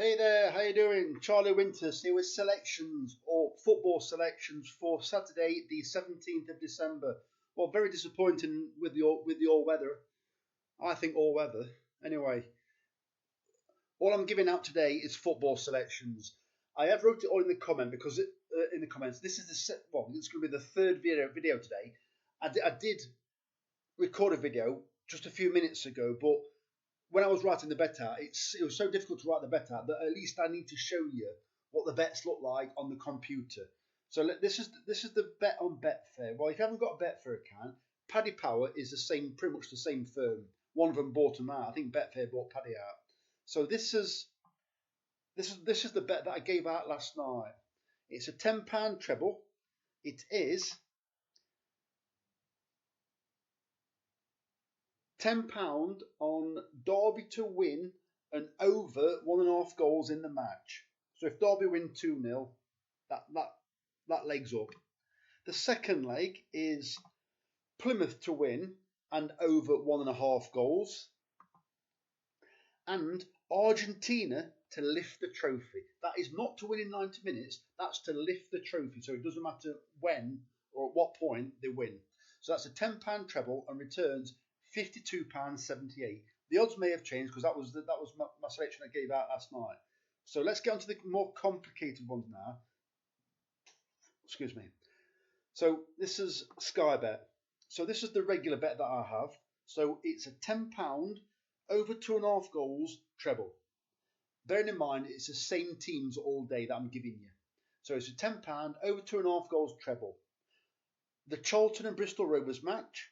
Hey there, how you doing? Charlie Winters here with selections or football selections for Saturday, the 17th of December. Well, very disappointing with the all weather. I think all weather. Anyway, all I'm giving out today is football selections. I have wrote it all in the comment because in the comments this is it's going to be the third video today. I did record a video just a few minutes ago, but when I was writing the bet out, it was so difficult to write the bet out that at least I need to show you what the bets look like on the computer. So this is the bet on Betfair. Well, if you haven't got a Betfair account, Paddy Power is pretty much the same firm. One of them bought them out. I think Betfair bought Paddy out. So this is the bet that I gave out last night. It's a £10 treble. It is £10 on Derby to win and over 1.5 goals in the match. So if Derby win 2-0, that leg's up. The second leg is Plymouth to win and over 1.5 goals. And Argentina to lift the trophy. That is not to win in 90 minutes, that's to lift the trophy. So it doesn't matter when or at what point they win. So that's a £10 treble and returns £52.78. The odds may have changed because that was my selection I gave out last night. So let's get on to the more complicated ones now. Excuse me. So this is Skybet. So this is the regular bet that I have. So it's a £10 over 2.5 goals treble. Bearing in mind it's the same teams all day that I'm giving you. So it's a £10 over 2.5 goals treble. The Charlton and Bristol Rovers match.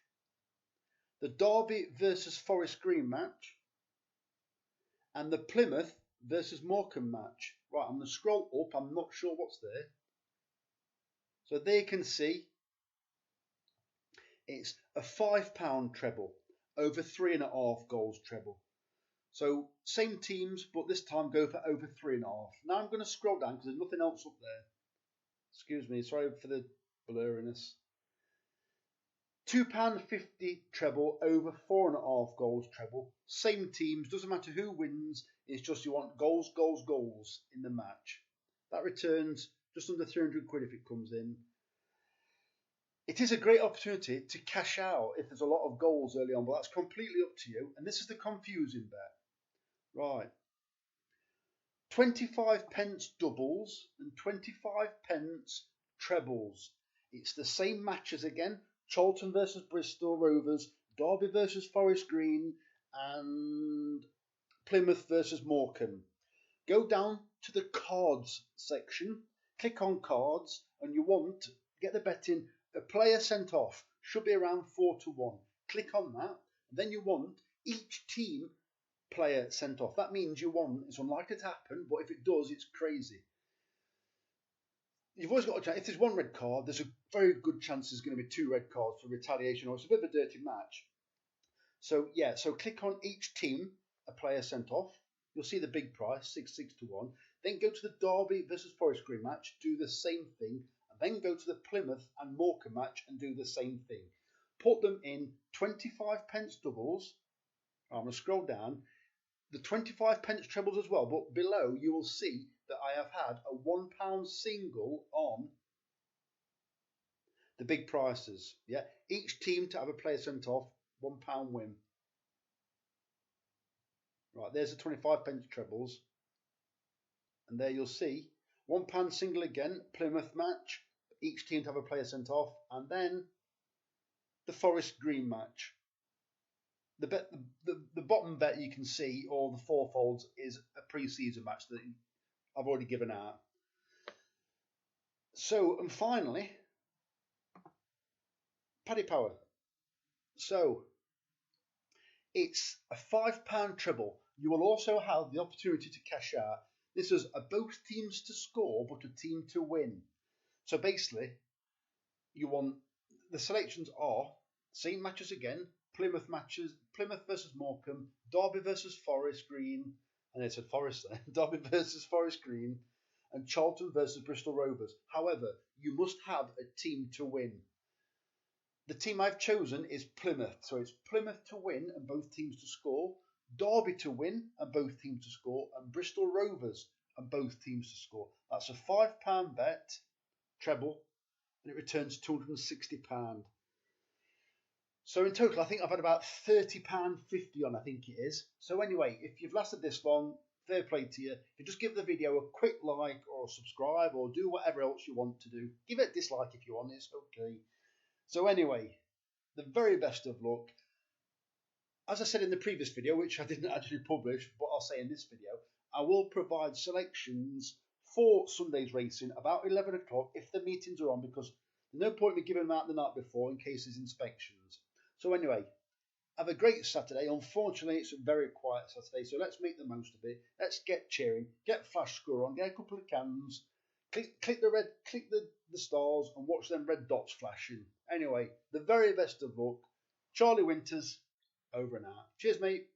The Derby versus Forest Green match, and the Plymouth versus Morcambe match. Right, I'm going to scroll up. I'm not sure what's there. So there you can see it's a £5 treble over 3.5 goals treble. So same teams, but this time go for over 3.5. Now I'm going to scroll down because there's nothing else up there. Excuse me, sorry for the blurriness. £2.50 treble over 4.5 goals treble. Same teams, doesn't matter who wins, it's just you want goals, goals, goals in the match. That returns just under 300 quid if it comes in. It is a great opportunity to cash out if there's a lot of goals early on, but that's completely up to you. And this is the confusing bet. Right. 25 pence doubles and 25 pence trebles. It's the same matches again. Charlton versus Bristol Rovers, Derby versus Forest Green, and Plymouth versus Morcambe. Go down to the cards section, click on cards, and you want to get the bet in. A player sent off should be around 4-1. Click on that, and then you want each team player sent off. That means you want, it's unlikely to happen, but if it does, it's crazy. You've always got a chance. If there's one red card, there's a very good chance there's going to be 2 red cards for retaliation, or it's a bit of a dirty match. So yeah, so click on each team, a player sent off. You'll see the big price, 6-1. Then go to the Derby versus Forest Green match, do the same thing, and then go to the Plymouth and Morcambe match and do the same thing. Put them in 25 pence doubles. I'm going to scroll down. The 25 pence trebles as well, but below you will see that I have had a £1 single on the big prices. Yeah, each team to have a player sent off, £1 win. Right, there's the 25 pence trebles, and there you'll see £1 single again, Plymouth match, each team to have a player sent off, and then the Forest Green match. The bottom bet you can see, or the fourfolds, is a pre-season match that I've already given out. So, and finally, Paddy Power. So, it's a £5 treble. You will also have the opportunity to cash out. This is a both teams to score, but a team to win. So basically, you want, the selections are same matches again. Plymouth versus Morcambe, Derby versus Forest Green, and it's a Forest there. Derby versus Forest Green, and Charlton versus Bristol Rovers. However, you must have a team to win. The team I've chosen is Plymouth, so it's Plymouth to win and both teams to score. Derby to win and both teams to score, and Bristol Rovers and both teams to score. That's a £5 bet, treble, and it returns £260. So in total, I think I've had about £30.50 on, I think it is. So anyway, if you've lasted this long, fair play to you. If you just give the video a quick like or subscribe or do whatever else you want to do. Give it a dislike if you want, it's okay. So anyway, the very best of luck. As I said in the previous video, which I didn't actually publish, but I'll say in this video, I will provide selections for Sunday's racing about 11 o'clock if the meetings are on, because there's no point in me giving them out the night before in case there's inspections. So anyway, have a great Saturday. Unfortunately, it's a very quiet Saturday, so let's make the most of it. Let's get cheering, get flash score on, get a couple of cans, click the stars and watch them red dots flashing. Anyway, the very best of luck. Charlie Winters, over and out. Cheers, mate.